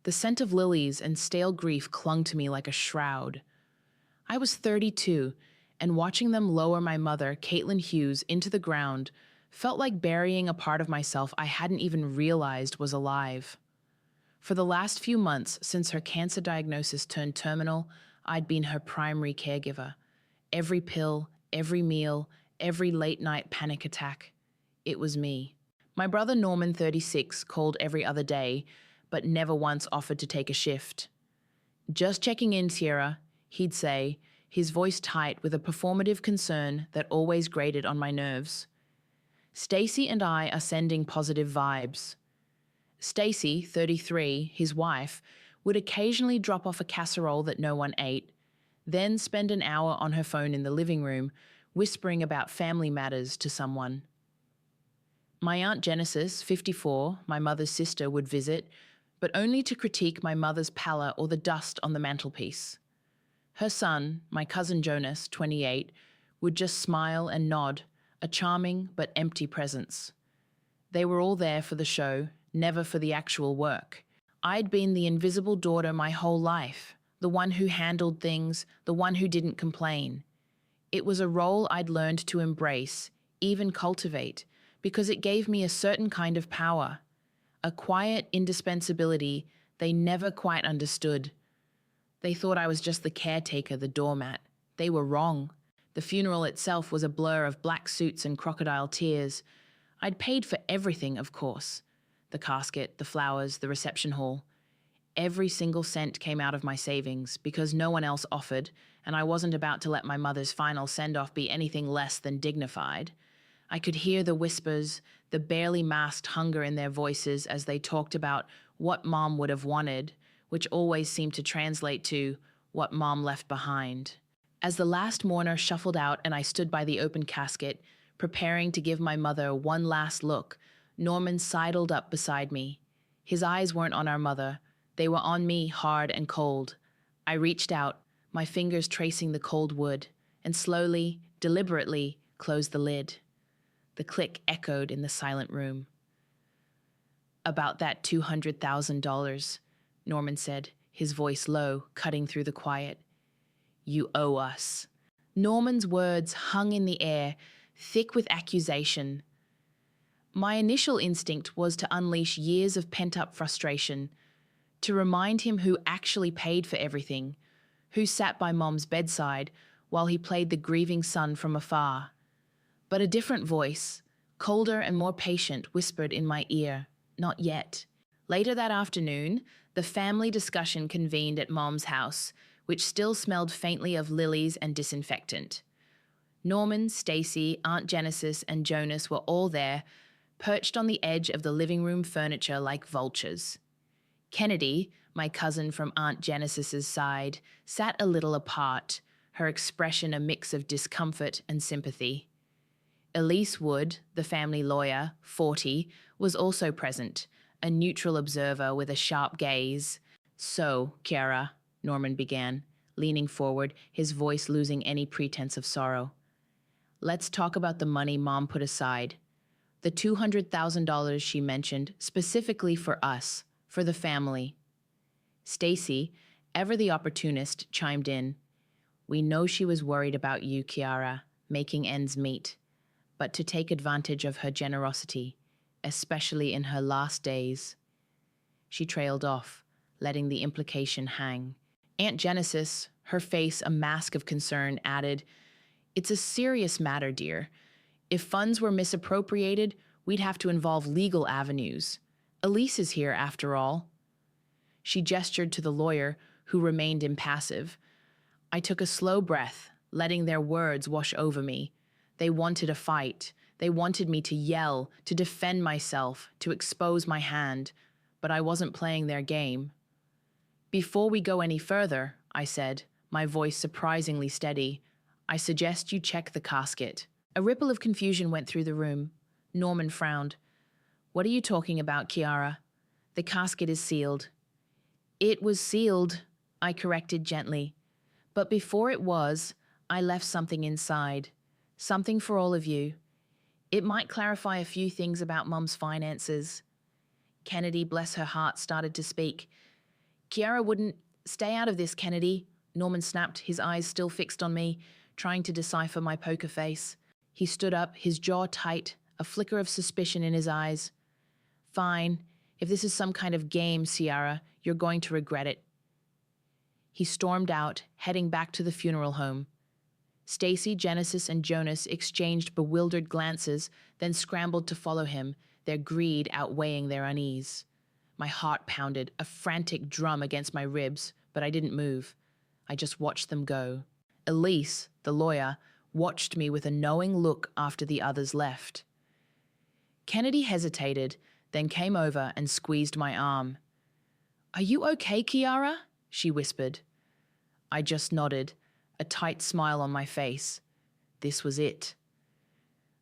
The scent of lilies and stale grief clung to me like a shroud. I was 32, and watching them lower my mother, Caitlin Hughes, into the ground felt like burying a part of myself I hadn't even realized was alive. For the last few months since her cancer diagnosis turned terminal, I'd been her primary caregiver. Every pill, every meal, every late-night panic attack. It was me. My brother Norman, 36, called every other day, but never once offered to take a shift. "Just checking in, Sierra," he'd say, his voice tight with a performative concern that always grated on my nerves. Stacy and I are sending positive vibes. Stacy, 33, his wife, would occasionally drop off a casserole that no one ate, then spend an hour on her phone in the living room, whispering about family matters to someone. My Aunt Genesis, 54, my mother's sister, would visit, but only to critique my mother's pallor or the dust on the mantelpiece. Her son, my cousin Jonas, 28, would just smile and nod, a charming but empty presence. They were all there for the show, never for the actual work. I'd been the invisible daughter my whole life, the one who handled things, the one who didn't complain. It was a role I'd learned to embrace, even cultivate, because it gave me a certain kind of power, a quiet indispensability they never quite understood. They thought I was just the caretaker, the doormat. They were wrong. The funeral itself was a blur of black suits and crocodile tears. I'd paid for everything, of course. The casket, the flowers, the reception hall. Every single cent came out of my savings because no one else offered, and I wasn't about to let my mother's final send-off be anything less than dignified. I could hear the whispers, the barely masked hunger in their voices as they talked about what Mom would have wanted, which always seemed to translate to what Mom left behind. As the last mourner shuffled out and I stood by the open casket, preparing to give my mother one last look, Norman sidled up beside me. His eyes weren't on our mother. They were on me, hard and cold. I reached out, my fingers tracing the cold wood, and slowly, deliberately, closed the lid. The click echoed in the silent room. "About that $200,000, Norman said, his voice low, cutting through the quiet. "You owe us." Norman's words hung in the air, thick with accusation. My initial instinct was to unleash years of pent-up frustration, to remind him who actually paid for everything, who sat by Mom's bedside while he played the grieving son from afar. But a different voice, colder and more patient, whispered in my ear, "Not yet." Later that afternoon, the family discussion convened at Mom's house, which still smelled faintly of lilies and disinfectant. Norman, Stacy, Aunt Genesis, and Jonas were all there, perched on the edge of the living room furniture like vultures. Kennedy, my cousin from Aunt Genesis's side, sat a little apart, her expression a mix of discomfort and sympathy. Elise Wood, the family lawyer, 40, was also present, a neutral observer with a sharp gaze. "So, Chiara," Norman began, leaning forward, his voice losing any pretense of sorrow. "Let's talk about the money Mom put aside. The $200,000 she mentioned specifically for us, for the family." Stacy, ever the opportunist, chimed in. "We know she was worried about you, Chiara, making ends meet, but to take advantage of her generosity, especially in her last days." She trailed off, letting the implication hang. Aunt Genesis, her face a mask of concern, added, "It's a serious matter, dear. If funds were misappropriated, we'd have to involve legal avenues. Elise is here, after all." She gestured to the lawyer, who remained impassive. I took a slow breath, letting their words wash over me. They wanted a fight. They wanted me to yell, to defend myself, to expose my hand, but I wasn't playing their game. "Before we go any further," I said, my voice surprisingly steady, "I suggest you check the casket." A ripple of confusion went through the room. Norman frowned. "What are you talking about, Chiara? The casket is sealed." "It was sealed," I corrected gently. "But before it was, I left something inside. Something for all of you. It might clarify a few things about Mom's finances." Kennedy, bless her heart, started to speak. Kiara wouldn't stay out of this, Kennedy, Norman snapped, his eyes still fixed on me, trying to decipher my poker face. He stood up, his jaw tight, a flicker of suspicion in his eyes. Fine. If this is some kind of game, Ciara, you're going to regret it. He stormed out, heading back to the funeral home. Stacy, Genesis, and Jonas exchanged bewildered glances, then scrambled to follow him, their greed outweighing their unease. My heart pounded, a frantic drum against my ribs, but I didn't move. I just watched them go. Elise, the lawyer, watched me with a knowing look after the others left. Kennedy hesitated, then came over and squeezed my arm. "Are you okay, Kiara?" she whispered. I just nodded, a tight smile on my face. This was it.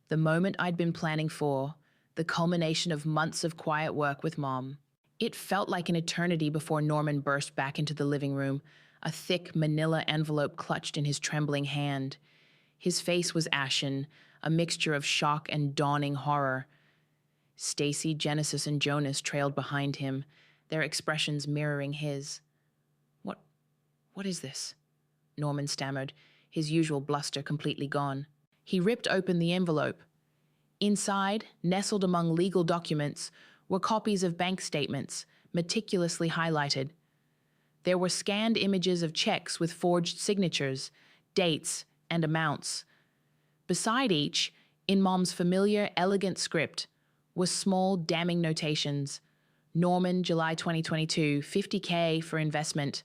The moment I'd been planning for, the culmination of months of quiet work with Mom. It felt like an eternity before Norman burst back into the living room, a thick manila envelope clutched in his trembling hand. His face was ashen, a mixture of shock and dawning horror. Stacy, Genesis, and Jonas trailed behind him, their expressions mirroring his. What is this?" Norman stammered, his usual bluster completely gone. He ripped open the envelope. Inside, nestled among legal documents, were copies of bank statements, meticulously highlighted. There were scanned images of checks with forged signatures, dates, and amounts. Beside each, in Mom's familiar, elegant script, were small, damning notations. Norman, July 2022, $50K for investment.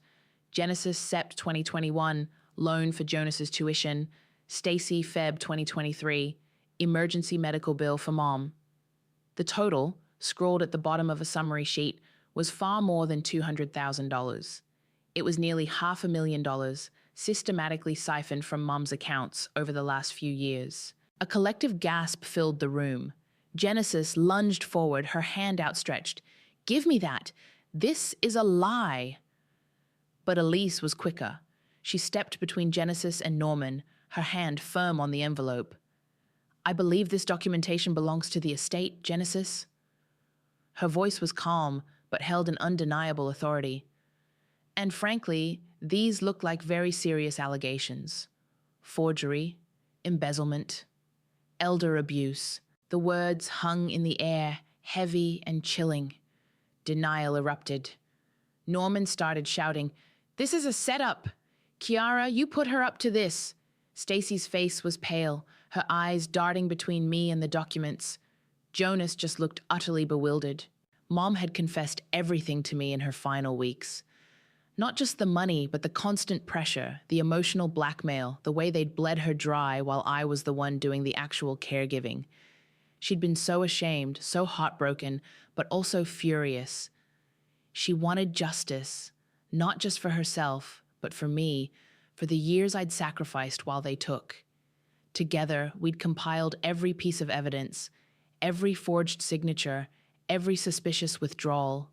Genesis, Sept 2021, loan for Jonas's tuition. Stacy, Feb 2023, emergency medical bill for Mom. The total, scrawled at the bottom of a summary sheet, was far more than $200,000. It was nearly $500,000, systematically siphoned from Mom's accounts over the last few years. A collective gasp filled the room. Genesis lunged forward, her hand outstretched. "Give me that! This is a lie!" But Elise was quicker. She stepped between Genesis and Norman, her hand firm on the envelope. "I believe this documentation belongs to the estate, Genesis." Her voice was calm, but held an undeniable authority. And frankly, these looked like very serious allegations. Forgery, embezzlement, elder abuse. The words hung in the air, heavy and chilling. Denial erupted. Norman started shouting, "This is a setup! Kiara, you put her up to this!" Stacy's face was pale, her eyes darting between me and the documents. Jonas just looked utterly bewildered. Mom had confessed everything to me in her final weeks. Not just the money, but the constant pressure, the emotional blackmail, the way they'd bled her dry while I was the one doing the actual caregiving. She'd been so ashamed, so heartbroken, but also furious. She wanted justice, not just for herself, but for me, for the years I'd sacrificed while they took. Together, we'd compiled every piece of evidence, every forged signature, every suspicious withdrawal.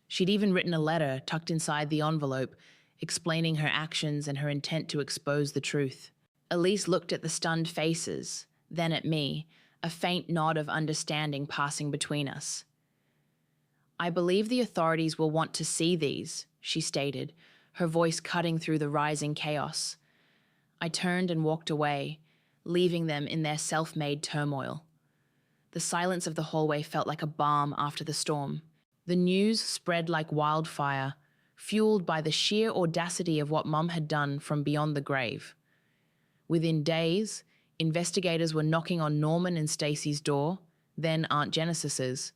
She'd even written a letter tucked inside the envelope, explaining her actions and her intent to expose the truth. Elise looked at the stunned faces, then at me, a faint nod of understanding passing between us. "I believe the authorities will want to see these," she stated, her voice cutting through the rising chaos. I turned and walked away, leaving them in their self-made turmoil. The silence of the hallway felt like a balm after the storm. The news spread like wildfire, fueled by the sheer audacity of what Mum had done from beyond the grave. Within days, investigators were knocking on Norman and Stacy's door, then Aunt Genesis's.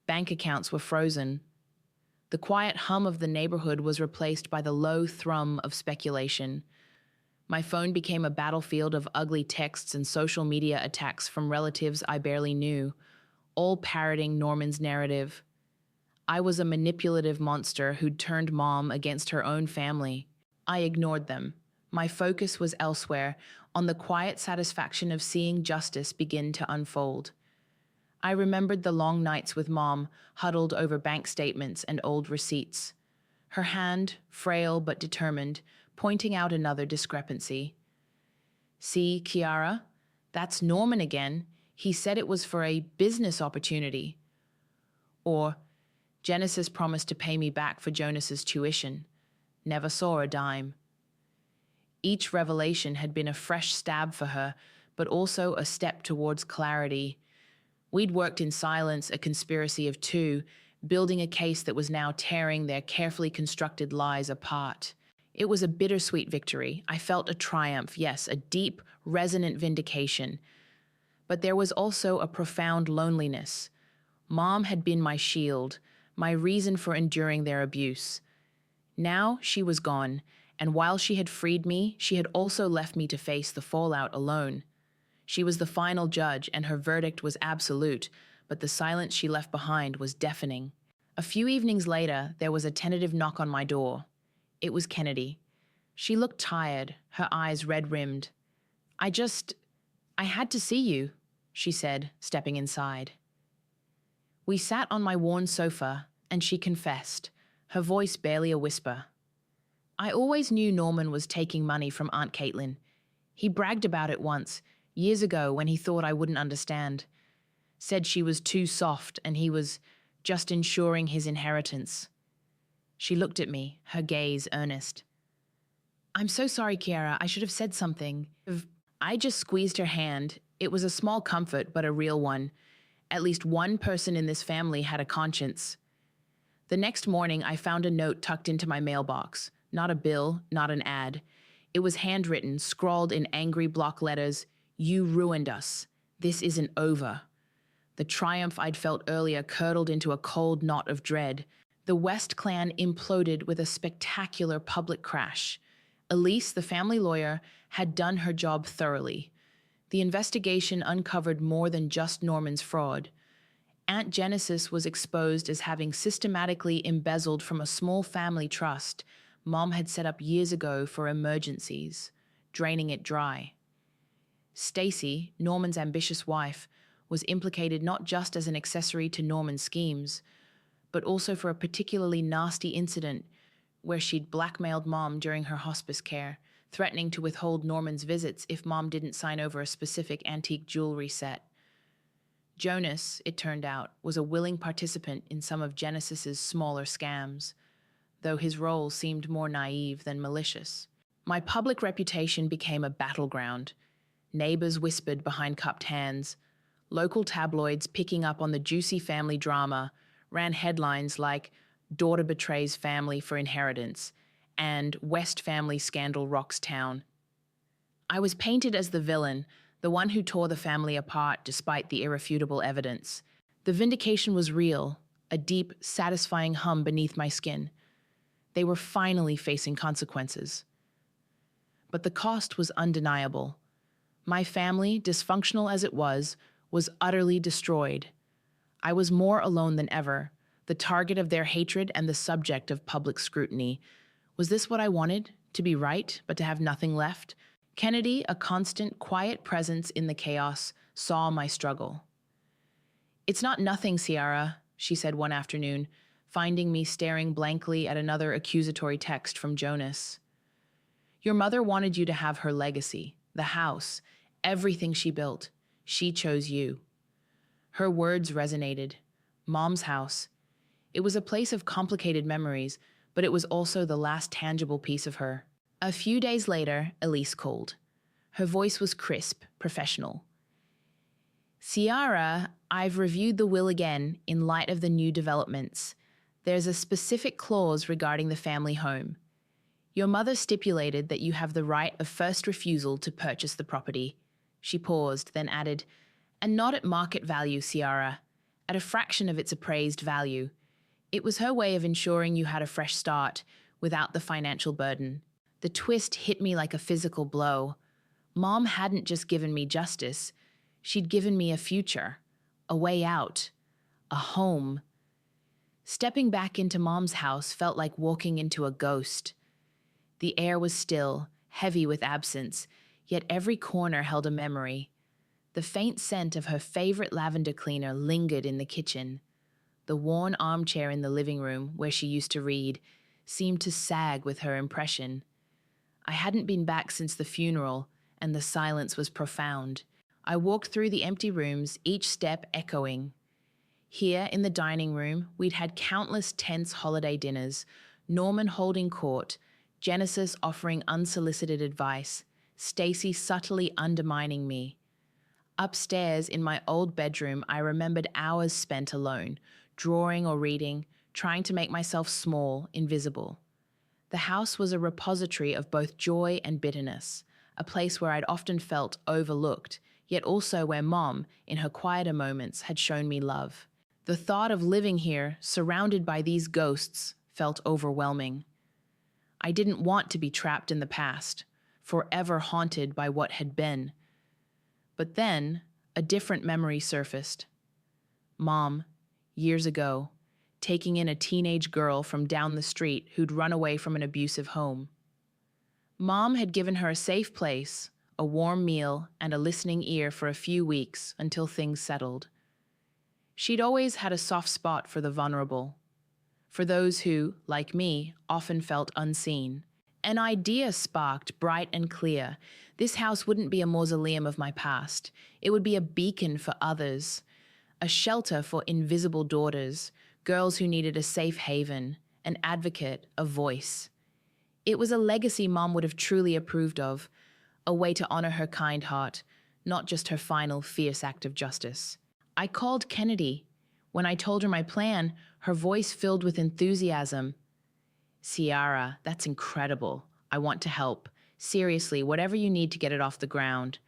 Bank accounts were frozen. The quiet hum of the neighborhood was replaced by the low thrum of speculation. My phone became a battlefield of ugly texts and social media attacks from relatives I barely knew, all parroting Norman's narrative. I was a manipulative monster who'd turned Mom against her own family. I ignored them. My focus was elsewhere, on the quiet satisfaction of seeing justice begin to unfold. I remembered the long nights with Mom, huddled over bank statements and old receipts. Her hand, frail but determined, pointing out another discrepancy. "See, Kiara, that's Norman again. He said it was for a business opportunity." Or, Genesis promised to pay me back for Jonas's tuition. Never saw a dime. Each revelation had been a fresh stab for her, but also a step towards clarity. We'd worked in silence, a conspiracy of two, building a case that was now tearing their carefully constructed lies apart. It was a bittersweet victory. I felt a triumph, yes, a deep, resonant vindication. But there was also a profound loneliness. Mom had been my shield, my reason for enduring their abuse. Now she was gone, and while she had freed me, she had also left me to face the fallout alone. She was the final judge, and her verdict was absolute, but the silence she left behind was deafening. A few evenings later, there was a tentative knock on my door. It was Kennedy. She looked tired, her eyes red-rimmed. I had to see you," she said, stepping inside. We sat on my worn sofa, and she confessed, her voice barely a whisper. "I always knew Norman was taking money from Aunt Caitlin. He bragged about it once, years ago when he thought I wouldn't understand. Said she was too soft and he was just ensuring his inheritance." She looked at me, her gaze earnest. "I'm so sorry, Kiara. I should have said something." I just squeezed her hand. It was a small comfort, but a real one. At least one person in this family had a conscience. The next morning, I found a note tucked into my mailbox. Not a bill, not an ad. It was handwritten, scrawled in angry block letters, "You ruined us. This isn't over." The triumph I'd felt earlier curdled into a cold knot of dread. The West clan imploded with a spectacular public crash. Elise, the family lawyer, had done her job thoroughly. The investigation uncovered more than just Norman's fraud. Aunt Genesis was exposed as having systematically embezzled from a small family trust Mom had set up years ago for emergencies, draining it dry. Stacy, Norman's ambitious wife, was implicated not just as an accessory to Norman's schemes, but also for a particularly nasty incident where she'd blackmailed Mom during her hospice care, threatening to withhold Norman's visits if Mom didn't sign over a specific antique jewelry set. Jonas, it turned out, was a willing participant in some of Genesis's smaller scams, though his role seemed more naive than malicious. My public reputation became a battleground. Neighbors whispered behind cupped hands. Local tabloids, picking up on the juicy family drama, ran headlines like "Daughter betrays family for inheritance" and "West family scandal rocks town." I was painted as the villain, the one who tore the family apart despite the irrefutable evidence. The vindication was real, a deep, satisfying hum beneath my skin. They were finally facing consequences. But the cost was undeniable. My family, dysfunctional as it was utterly destroyed. I was more alone than ever, the target of their hatred and the subject of public scrutiny. Was this what I wanted? To be right, but to have nothing left? Kennedy, a constant, quiet presence in the chaos, saw my struggle. "It's not nothing, Ciara," she said one afternoon, finding me staring blankly at another accusatory text from Jonas. "Your mother wanted you to have her legacy, the house, everything she built. She chose you." Her words resonated. Mom's house. It was a place of complicated memories, but it was also the last tangible piece of her. A few days later, Elise called. Her voice was crisp, professional. "Ciara, I've reviewed the will again in light of the new developments. There's a specific clause regarding the family home. Your mother stipulated that you have the right of first refusal to purchase the property." She paused, then added, "And not at market value, Ciara, at a fraction of its appraised value. It was her way of ensuring you had a fresh start without the financial burden." The twist hit me like a physical blow. Mom hadn't just given me justice. She'd given me a future, a way out, a home. Stepping back into Mom's house felt like walking into a ghost. The air was still, heavy with absence, yet every corner held a memory. The faint scent of her favorite lavender cleaner lingered in the kitchen. The worn armchair in the living room, where she used to read, seemed to sag with her impression. I hadn't been back since the funeral, and the silence was profound. I walked through the empty rooms, each step echoing. Here in the dining room, we'd had countless tense holiday dinners, Norman holding court, Genesis offering unsolicited advice, Stacy subtly undermining me. Upstairs in my old bedroom, I remembered hours spent alone, drawing or reading, trying to make myself small, invisible. The house was a repository of both joy and bitterness, a place where I'd often felt overlooked, yet also where Mom, in her quieter moments, had shown me love. The thought of living here, surrounded by these ghosts, felt overwhelming. I didn't want to be trapped in the past, forever haunted by what had been. But then, a different memory surfaced. Mom, years ago, taking in a teenage girl from down the street who'd run away from an abusive home. Mom had given her a safe place, a warm meal, and a listening ear for a few weeks until things settled. She'd always had a soft spot for the vulnerable, for those who, like me, often felt unseen. An idea sparked bright and clear. This house wouldn't be a mausoleum of my past. It would be a beacon for others, a shelter for invisible daughters, girls who needed a safe haven, an advocate, a voice. It was a legacy Mom would have truly approved of, a way to honor her kind heart, not just her final fierce act of justice. I called Kennedy. When I told her my plan, her voice filled with enthusiasm. Ciara, that's incredible. I want to help. Seriously, whatever you need to get it off the ground.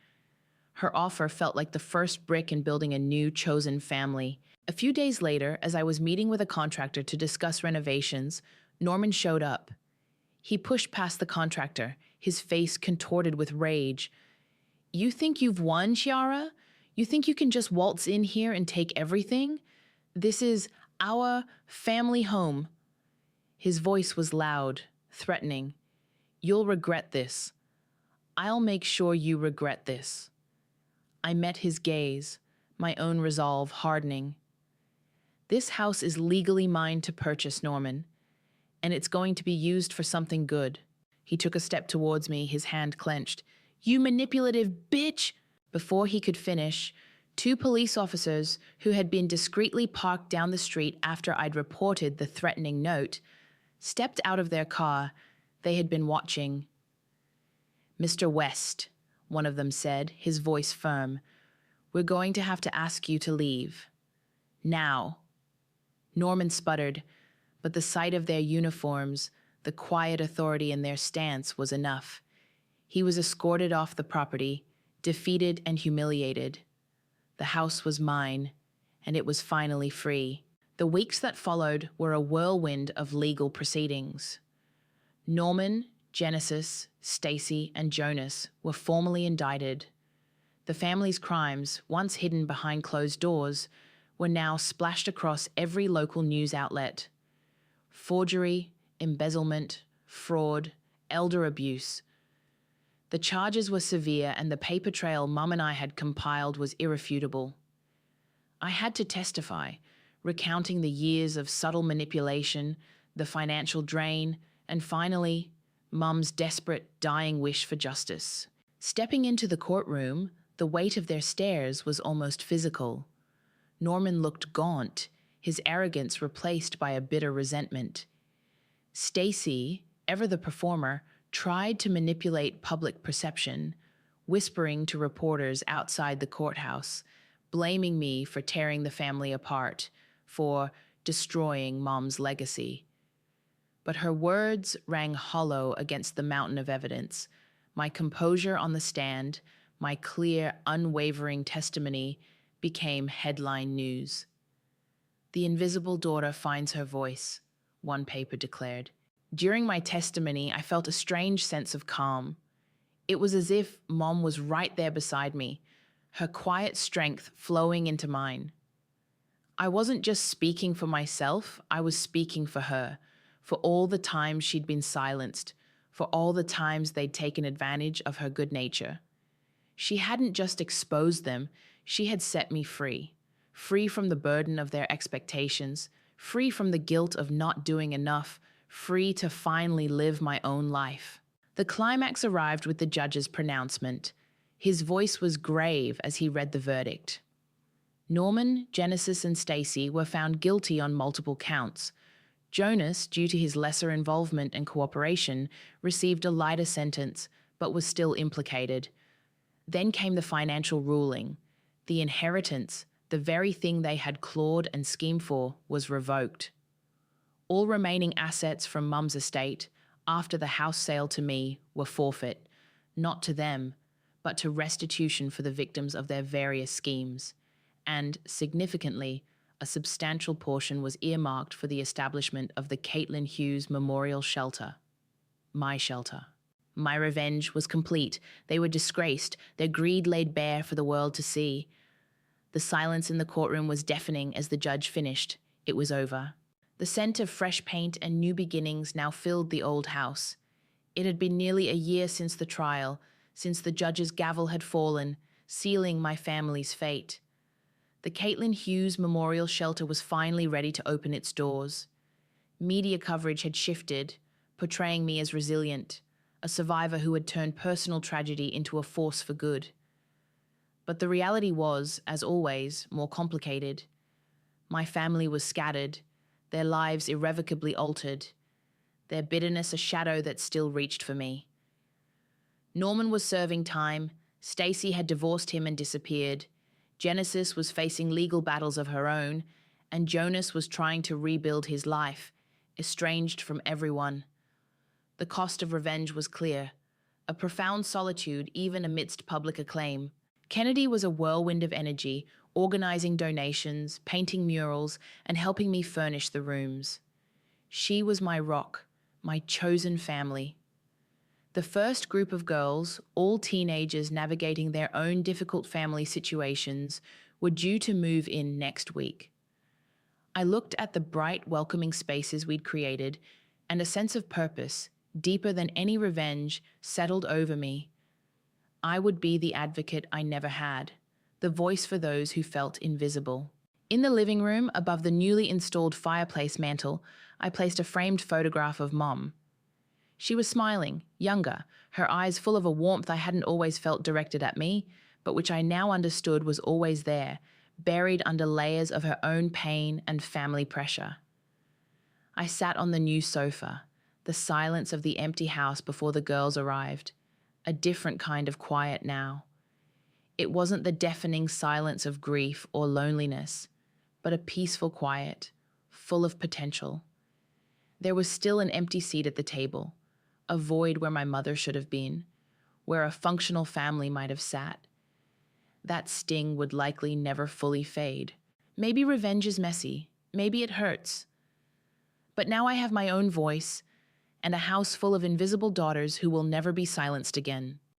Her offer felt like the first brick in building a new chosen family. A few days later, as I was meeting with a contractor to discuss renovations, Norman showed up. He pushed past the contractor, his face contorted with rage. You think you've won, Ciara? You think you can just waltz in here and take everything? This is our family home. His voice was loud, threatening. You'll regret this. I'll make sure you regret this. I met his gaze, my own resolve hardening. This house is legally mine to purchase, Norman, and it's going to be used for something good. He took a step towards me, his hand clenched. You manipulative bitch! Before he could finish, 2 police officers who had been discreetly parked down the street after I'd reported the threatening note stepped out of their car. They had been watching. Mr. West, one of them said, his voice firm, we're going to have to ask you to leave. Now. Norman sputtered, but the sight of their uniforms, the quiet authority in their stance was enough. He was escorted off the property, defeated and humiliated. The house was mine, and it was finally free. The weeks that followed were a whirlwind of legal proceedings. Norman, Genesis, Stacy, and Jonas were formally indicted. The family's crimes, once hidden behind closed doors, were now splashed across every local news outlet. Forgery, embezzlement, fraud, elder abuse. The charges were severe, and the paper trail Mum and I had compiled was irrefutable. I had to testify, recounting the years of subtle manipulation, the financial drain, and finally, Mum's desperate, dying wish for justice. Stepping into the courtroom, the weight of their stares was almost physical. Norman looked gaunt, his arrogance replaced by a bitter resentment. Stacy, ever the performer, tried to manipulate public perception, whispering to reporters outside the courthouse, blaming me for tearing the family apart, for destroying Mom's legacy. But her words rang hollow against the mountain of evidence. My composure on the stand, my clear, unwavering testimony became headline news. The invisible daughter finds her voice, one paper declared. During my testimony, I felt a strange sense of calm. It was as if Mom was right there beside me, her quiet strength flowing into mine. I wasn't just speaking for myself, I was speaking for her, for all the times she'd been silenced, for all the times they'd taken advantage of her good nature. She hadn't just exposed them, she had set me free, free from the burden of their expectations, free from the guilt of not doing enough, free to finally live my own life. The climax arrived with the judge's pronouncement. His voice was grave as he read the verdict. Norman, Genesis, and Stacy were found guilty on multiple counts. Jonas, due to his lesser involvement and cooperation, received a lighter sentence, but was still implicated. Then came the financial ruling. The inheritance, the very thing they had clawed and schemed for, was revoked. All remaining assets from Mum's estate, after the house sale to me, were forfeit, not to them, but to restitution for the victims of their various schemes. And, significantly, a substantial portion was earmarked for the establishment of the Caitlin Hughes Memorial Shelter. My shelter. My revenge was complete. They were disgraced, their greed laid bare for the world to see. The silence in the courtroom was deafening as the judge finished. It was over. The scent of fresh paint and new beginnings now filled the old house. It had been nearly a year since the trial, since the judge's gavel had fallen, sealing my family's fate. The Caitlin Hughes Memorial Shelter was finally ready to open its doors. Media coverage had shifted, portraying me as resilient, a survivor who had turned personal tragedy into a force for good. But the reality was, as always, more complicated. My family was scattered, their lives irrevocably altered, their bitterness a shadow that still reached for me. Norman was serving time, Stacy had divorced him and disappeared, Genesis was facing legal battles of her own, and Jonas was trying to rebuild his life, estranged from everyone. The cost of revenge was clear, a profound solitude even amidst public acclaim. Kennedy was a whirlwind of energy, organizing donations, painting murals, and helping me furnish the rooms. She was my rock, my chosen family. The first group of girls, all teenagers navigating their own difficult family situations, were due to move in next week. I looked at the bright, welcoming spaces we'd created, and a sense of purpose, deeper than any revenge, settled over me. I would be the advocate I never had, the voice for those who felt invisible. In the living room, above the newly installed fireplace mantel, I placed a framed photograph of Mom. She was smiling, younger, her eyes full of a warmth I hadn't always felt directed at me, but which I now understood was always there, buried under layers of her own pain and family pressure. I sat on the new sofa, the silence of the empty house before the girls arrived, a different kind of quiet now. It wasn't the deafening silence of grief or loneliness, but a peaceful quiet, full of potential. There was still an empty seat at the table, a void where my mother should have been, where a functional family might have sat. That sting would likely never fully fade. Maybe revenge is messy, maybe it hurts. But now I have my own voice, and a house full of invisible daughters who will never be silenced again.